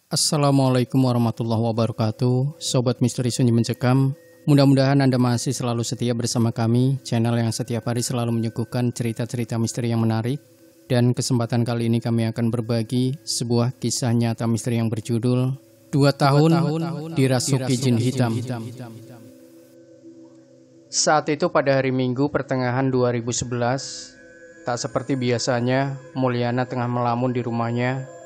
Assalamualaikum warahmatullahi wabarakatuh. Sobat Misteri Sunyi Mencekam, mudah-mudahan Anda masih selalu setia bersama kami, channel yang setiap hari selalu menyuguhkan cerita-cerita misteri yang menarik. Dan kesempatan kali ini kami akan berbagi sebuah kisah nyata misteri yang berjudul 2 tahun dirasuki jin hitam. Saat itu pada hari Minggu pertengahan 2011, tak seperti biasanya, Mulyana tengah melamun di rumahnya.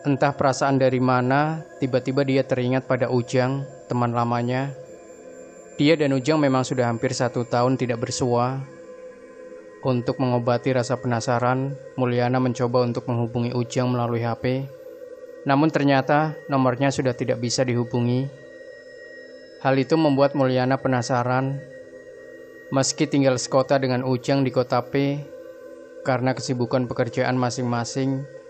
Entah perasaan dari mana, tiba-tiba dia teringat pada Ujang, teman lamanya. Dia dan Ujang memang sudah hampir 1 tahun tidak bersua. Untuk mengobati rasa penasaran, Mulyana mencoba untuk menghubungi Ujang melalui HP. Namun ternyata nomornya sudah tidak bisa dihubungi. Hal itu membuat Mulyana penasaran. Meski tinggal sekota dengan Ujang di kota P, karena kesibukan pekerjaan masing-masing,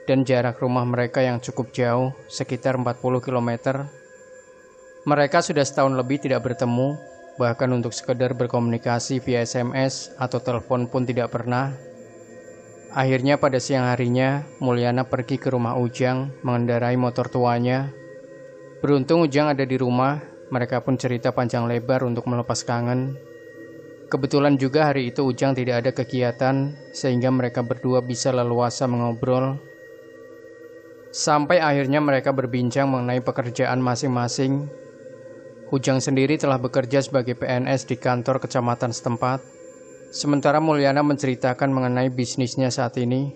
dan jarak rumah mereka yang cukup jauh, sekitar 40 km. Mereka sudah setahun lebih tidak bertemu, bahkan untuk sekedar berkomunikasi via SMS atau telepon pun tidak pernah. Akhirnya pada siang harinya, Mulyana pergi ke rumah Ujang mengendarai motor tuanya. Beruntung Ujang ada di rumah, mereka pun cerita panjang lebar untuk melepas kangen. Kebetulan juga hari itu Ujang tidak ada kegiatan, sehingga mereka berdua bisa leluasa mengobrol. Sampai akhirnya mereka berbincang mengenai pekerjaan masing-masing. Ujang sendiri telah bekerja sebagai PNS di kantor kecamatan setempat. Sementara Mulyana menceritakan mengenai bisnisnya saat ini.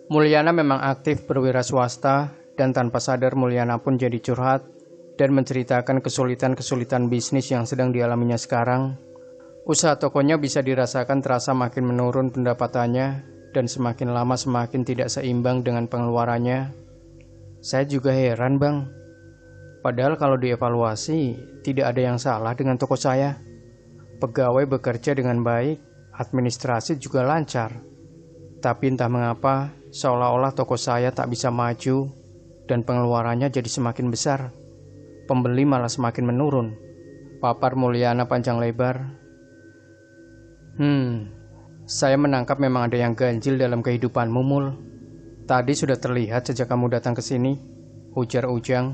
Mulyana memang aktif berwira swasta, dan tanpa sadar Mulyana pun jadi curhat dan menceritakan kesulitan-kesulitan bisnis yang sedang dialaminya sekarang. Usaha tokonya bisa dirasakan terasa makin menurun pendapatannya, dan semakin lama semakin tidak seimbang dengan pengeluarannya. Saya juga heran bang, padahal kalau dievaluasi tidak ada yang salah dengan toko saya. Pegawai bekerja dengan baik, administrasi juga lancar. Tapi entah mengapa seolah-olah toko saya tak bisa maju dan pengeluarannya jadi semakin besar. Pembeli malah semakin menurun, papar Mulyana panjang lebar. Saya menangkap memang ada yang ganjil dalam kehidupanmu, Mul. Tadi sudah terlihat sejak kamu datang ke sini, ujar Ujang.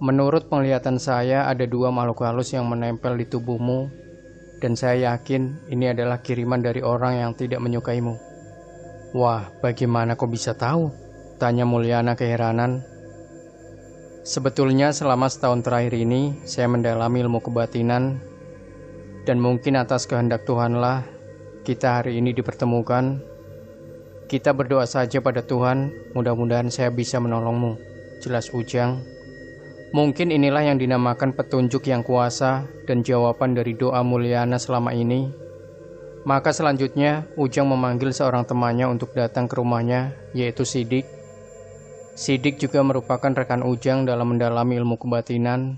Menurut penglihatan saya ada 2 makhluk halus yang menempel di tubuhmu, dan saya yakin ini adalah kiriman dari orang yang tidak menyukaimu. Wah, bagaimana kau bisa tahu? Tanya Mulyana keheranan. Sebetulnya selama setahun terakhir ini, saya mendalami ilmu kebatinan, dan mungkin atas kehendak Tuhanlah, kita hari ini dipertemukan. Kita berdoa saja pada Tuhan, mudah-mudahan saya bisa menolongmu, jelas Ujang. Mungkin inilah yang dinamakan petunjuk yang kuasa dan jawaban dari doa Mulyana selama ini. Maka selanjutnya, Ujang memanggil seorang temannya untuk datang ke rumahnya, yaitu Sidik. Sidik juga merupakan rekan Ujang dalam mendalami ilmu kebatinan.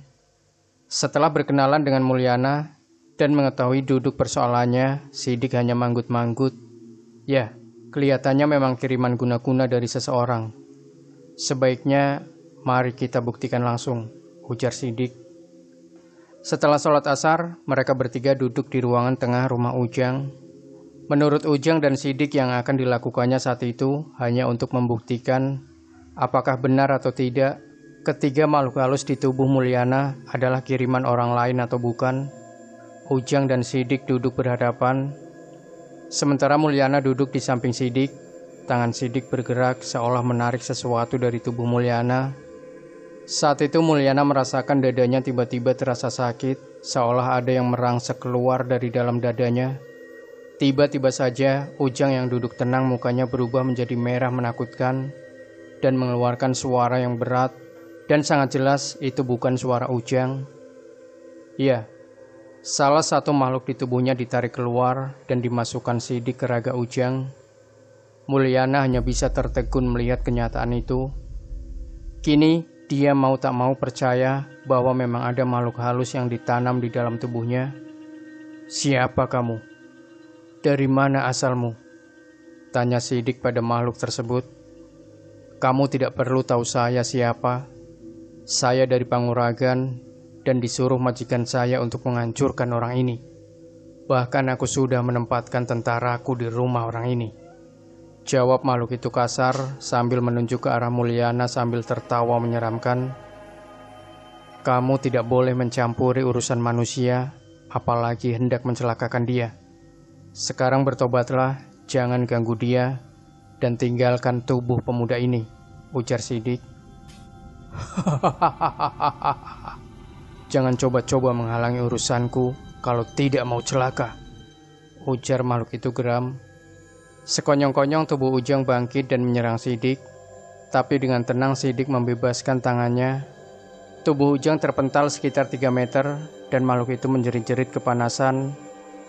Setelah berkenalan dengan Mulyana dan mengetahui duduk persoalannya, Sidik hanya manggut-manggut. Ya, kelihatannya memang kiriman guna-guna dari seseorang. Sebaiknya mari kita buktikan langsung, ujar Sidik. Setelah sholat asar, mereka bertiga duduk di ruangan tengah rumah Ujang. Menurut Ujang dan Sidik yang akan dilakukannya saat itu hanya untuk membuktikan apakah benar atau tidak ketiga makhluk halus di tubuh Mulyana adalah kiriman orang lain atau bukan. Ujang dan Sidik duduk berhadapan. Sementara Mulyana duduk di samping Sidik, tangan Sidik bergerak seolah menarik sesuatu dari tubuh Mulyana. Saat itu Mulyana merasakan dadanya tiba-tiba terasa sakit, seolah ada yang merangsek keluar dari dalam dadanya. Tiba-tiba saja, Ujang yang duduk tenang mukanya berubah menjadi merah menakutkan dan mengeluarkan suara yang berat, dan sangat jelas itu bukan suara Ujang. Ya, salah satu makhluk di tubuhnya ditarik keluar dan dimasukkan Sidik ke raga Ujang. Mulyana hanya bisa tertegun melihat kenyataan itu. Kini dia mau tak mau percaya bahwa memang ada makhluk halus yang ditanam di dalam tubuhnya. Siapa kamu? Dari mana asalmu? Tanya Sidik pada makhluk tersebut. Kamu tidak perlu tahu saya siapa. Saya dari Panguragan dan disuruh majikan saya untuk menghancurkan orang ini. Bahkan aku sudah menempatkan tentaraku di rumah orang ini. Jawab makhluk itu kasar sambil menunjuk ke arah Mulyana sambil tertawa menyeramkan. Kamu tidak boleh mencampuri urusan manusia, apalagi hendak mencelakakan dia. Sekarang bertobatlah, jangan ganggu dia, dan tinggalkan tubuh pemuda ini, ujar Sidik. Jangan coba-coba menghalangi urusanku kalau tidak mau celaka, ujar makhluk itu geram. Sekonyong-konyong tubuh Ujang bangkit dan menyerang Sidik, tapi dengan tenang Sidik membebaskan tangannya. Tubuh Ujang terpental sekitar 3 meter dan makhluk itu menjerit-jerit kepanasan,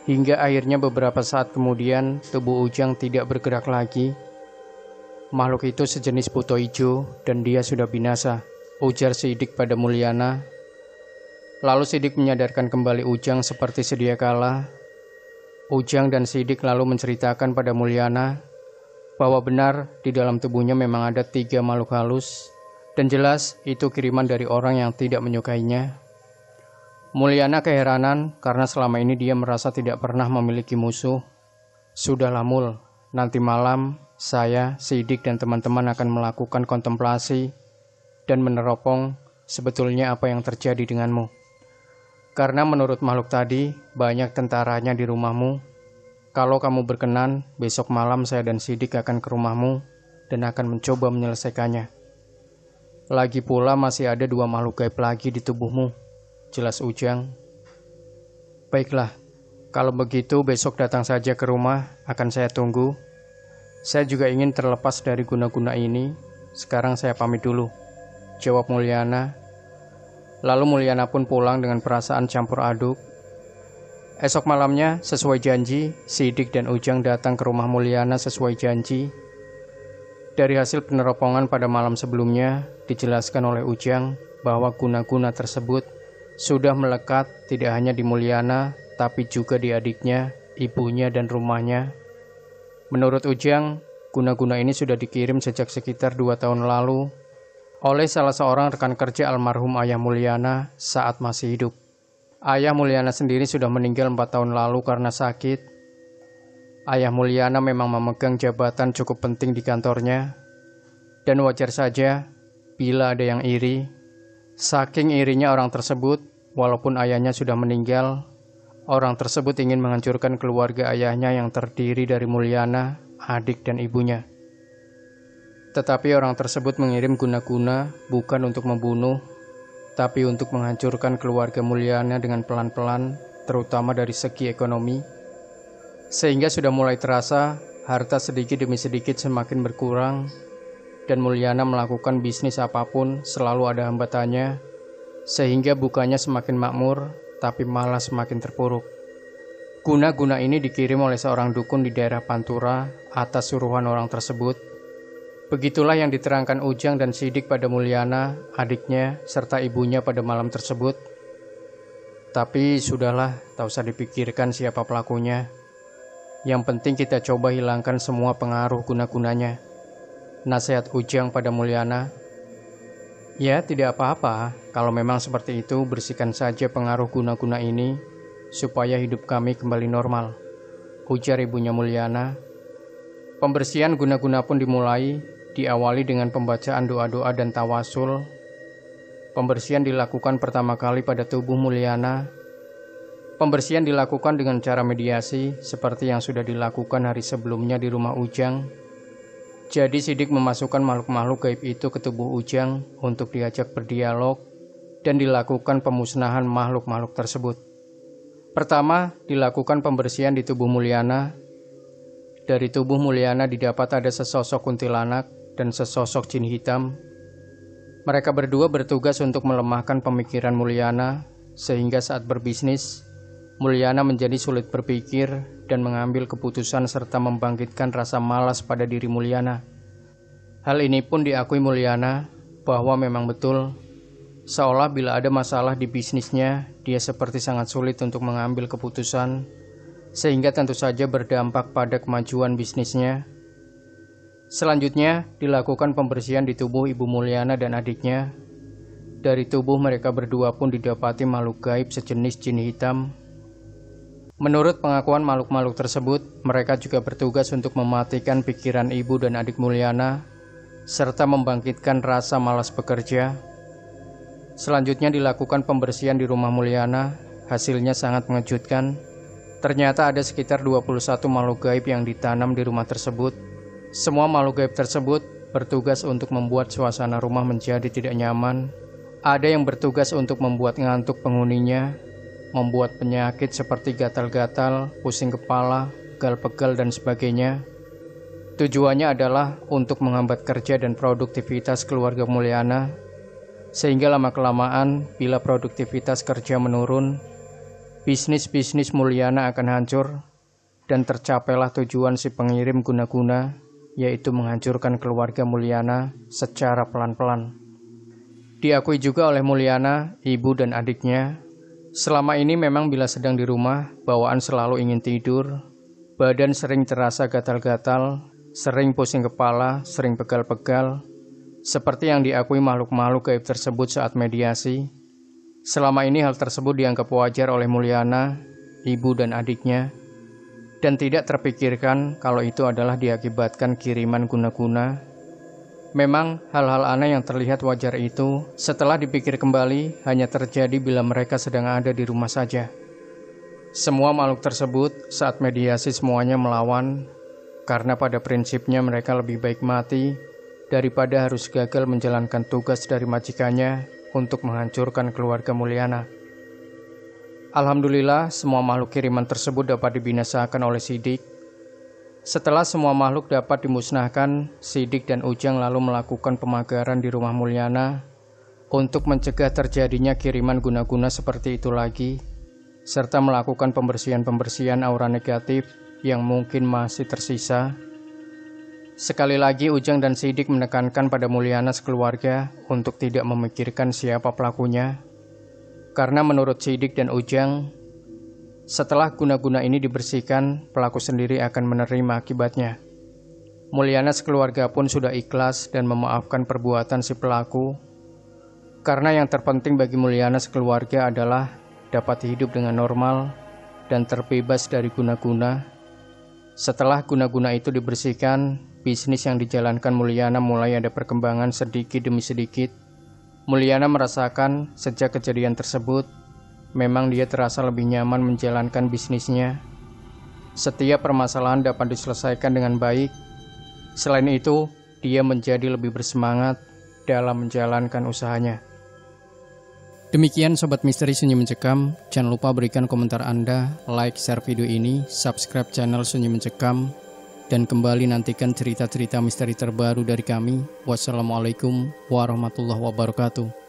hingga akhirnya beberapa saat kemudian tubuh Ujang tidak bergerak lagi. Makhluk itu sejenis buto hijau dan dia sudah binasa, ujar Sidik pada Mulyana. Lalu Sidik menyadarkan kembali Ujang seperti sedia kala. Ujang dan Sidik lalu menceritakan pada Mulyana bahwa benar di dalam tubuhnya memang ada 3 makhluk halus, dan jelas itu kiriman dari orang yang tidak menyukainya. Mulyana keheranan karena selama ini dia merasa tidak pernah memiliki musuh. Sudahlah Mul, nanti malam saya, Sidik dan teman-teman akan melakukan kontemplasi dan meneropong sebetulnya apa yang terjadi denganmu. Karena menurut makhluk tadi, banyak tentaranya di rumahmu. Kalau kamu berkenan, besok malam saya dan Sidik akan ke rumahmu dan akan mencoba menyelesaikannya. Lagi pula masih ada 2 makhluk gaib lagi di tubuhmu, jelas Ujang. Baiklah, kalau begitu besok datang saja ke rumah, akan saya tunggu. Saya juga ingin terlepas dari guna-guna ini. Sekarang saya pamit dulu, jawab Mulyana. Lalu Mulyana pun pulang dengan perasaan campur aduk. Esok malamnya, sesuai janji, Sidik dan Ujang datang ke rumah Mulyana sesuai janji. Dari hasil peneropongan pada malam sebelumnya, dijelaskan oleh Ujang bahwa guna-guna tersebut sudah melekat tidak hanya di Mulyana, tapi juga di adiknya, ibunya, dan rumahnya. Menurut Ujang, guna-guna ini sudah dikirim sejak sekitar 2 tahun lalu oleh salah seorang rekan kerja almarhum ayah Mulyana saat masih hidup. Ayah Mulyana sendiri sudah meninggal 4 tahun lalu karena sakit. Ayah Mulyana memang memegang jabatan cukup penting di kantornya, dan wajar saja bila ada yang iri. Saking irinya orang tersebut, walaupun ayahnya sudah meninggal, orang tersebut ingin menghancurkan keluarga ayahnya yang terdiri dari Mulyana, adik dan ibunya. Tetapi orang tersebut mengirim guna-guna bukan untuk membunuh, tapi untuk menghancurkan keluarga Mulyana dengan pelan-pelan, terutama dari segi ekonomi. Sehingga sudah mulai terasa harta sedikit demi sedikit semakin berkurang, dan Mulyana melakukan bisnis apapun selalu ada hambatannya, sehingga bukannya semakin makmur, tapi malah semakin terpuruk. Guna-guna ini dikirim oleh seorang dukun di daerah Pantura atas suruhan orang tersebut. Begitulah yang diterangkan Ujang dan Sidik pada Mulyana, adiknya, serta ibunya pada malam tersebut. Tapi sudahlah, tak usah dipikirkan siapa pelakunya. Yang penting kita coba hilangkan semua pengaruh guna-gunanya, nasihat Ujang pada Mulyana. Ya, tidak apa-apa, kalau memang seperti itu bersihkan saja pengaruh guna-guna ini, supaya hidup kami kembali normal, ujar ibunya Mulyana. Pembersihan guna-guna pun dimulai, diawali dengan pembacaan doa-doa dan tawasul. Pembersihan dilakukan pertama kali pada tubuh Mulyana. Pembersihan dilakukan dengan cara mediasi, seperti yang sudah dilakukan hari sebelumnya di rumah Ujang. Jadi Sidik memasukkan makhluk-makhluk gaib itu ke tubuh Ujang untuk diajak berdialog dan dilakukan pemusnahan makhluk-makhluk tersebut. Pertama, dilakukan pembersihan di tubuh Mulyana. Dari tubuh Mulyana didapat ada sesosok kuntilanak dan sesosok jin hitam. Mereka berdua bertugas untuk melemahkan pemikiran Mulyana, sehingga saat berbisnis, Mulyana menjadi sulit berpikir dan mengambil keputusan serta membangkitkan rasa malas pada diri Mulyana. Hal ini pun diakui Mulyana bahwa memang betul, seolah bila ada masalah di bisnisnya, dia seperti sangat sulit untuk mengambil keputusan, sehingga tentu saja berdampak pada kemajuan bisnisnya. Selanjutnya, dilakukan pembersihan di tubuh ibu Mulyana dan adiknya. Dari tubuh mereka berdua pun didapati makhluk gaib sejenis jin hitam. Menurut pengakuan makhluk-makhluk tersebut, mereka juga bertugas untuk mematikan pikiran ibu dan adik Mulyana, serta membangkitkan rasa malas bekerja. Selanjutnya dilakukan pembersihan di rumah Mulyana. Hasilnya sangat mengejutkan. Ternyata ada sekitar 21 makhluk gaib yang ditanam di rumah tersebut. Semua makhluk gaib tersebut bertugas untuk membuat suasana rumah menjadi tidak nyaman. Ada yang bertugas untuk membuat ngantuk penghuninya, membuat penyakit seperti gatal-gatal, pusing kepala, pegal-pegal, dan sebagainya. Tujuannya adalah untuk menghambat kerja dan produktivitas keluarga Mulyana, sehingga lama-kelamaan bila produktivitas kerja menurun, bisnis-bisnis Mulyana akan hancur, dan tercapailah tujuan si pengirim guna-guna, yaitu menghancurkan keluarga Mulyana secara pelan-pelan. Diakui juga oleh Mulyana, ibu dan adiknya, selama ini memang bila sedang di rumah, bawaan selalu ingin tidur, badan sering terasa gatal-gatal, sering pusing kepala, sering pegal-pegal, seperti yang diakui makhluk-makhluk gaib tersebut saat mediasi. Selama ini hal tersebut dianggap wajar oleh Mulyana, ibu dan adiknya, dan tidak terpikirkan kalau itu adalah diakibatkan kiriman guna-guna. Memang hal-hal aneh yang terlihat wajar itu setelah dipikir kembali hanya terjadi bila mereka sedang ada di rumah saja. Semua makhluk tersebut saat mediasi semuanya melawan, karena pada prinsipnya mereka lebih baik mati daripada harus gagal menjalankan tugas dari majikannya untuk menghancurkan keluarga Mulyana. Alhamdulillah, semua makhluk kiriman tersebut dapat dibinasakan oleh Sidik. Setelah semua makhluk dapat dimusnahkan, Sidik dan Ujang lalu melakukan pemagaran di rumah Mulyana untuk mencegah terjadinya kiriman guna-guna seperti itu lagi, serta melakukan pembersihan-pembersihan aura negatif yang mungkin masih tersisa. Sekali lagi Ujang dan Sidik menekankan pada Mulyana sekeluarga untuk tidak memikirkan siapa pelakunya, karena menurut Sidik dan Ujang, setelah guna-guna ini dibersihkan, pelaku sendiri akan menerima akibatnya. Mulyana sekeluarga pun sudah ikhlas dan memaafkan perbuatan si pelaku, karena yang terpenting bagi Mulyana sekeluarga adalah dapat hidup dengan normal dan terbebas dari guna-guna. Setelah guna-guna itu dibersihkan, bisnis yang dijalankan Mulyana mulai ada perkembangan sedikit demi sedikit. Mulyana merasakan sejak kejadian tersebut, memang dia terasa lebih nyaman menjalankan bisnisnya. Setiap permasalahan dapat diselesaikan dengan baik. Selain itu, dia menjadi lebih bersemangat dalam menjalankan usahanya. Demikian Sobat Misteri Sunyi Mencekam. Jangan lupa berikan komentar Anda, like, share video ini, subscribe channel Sunyi Mencekam, dan kembali nantikan cerita-cerita misteri terbaru dari kami. Wassalamualaikum warahmatullahi wabarakatuh.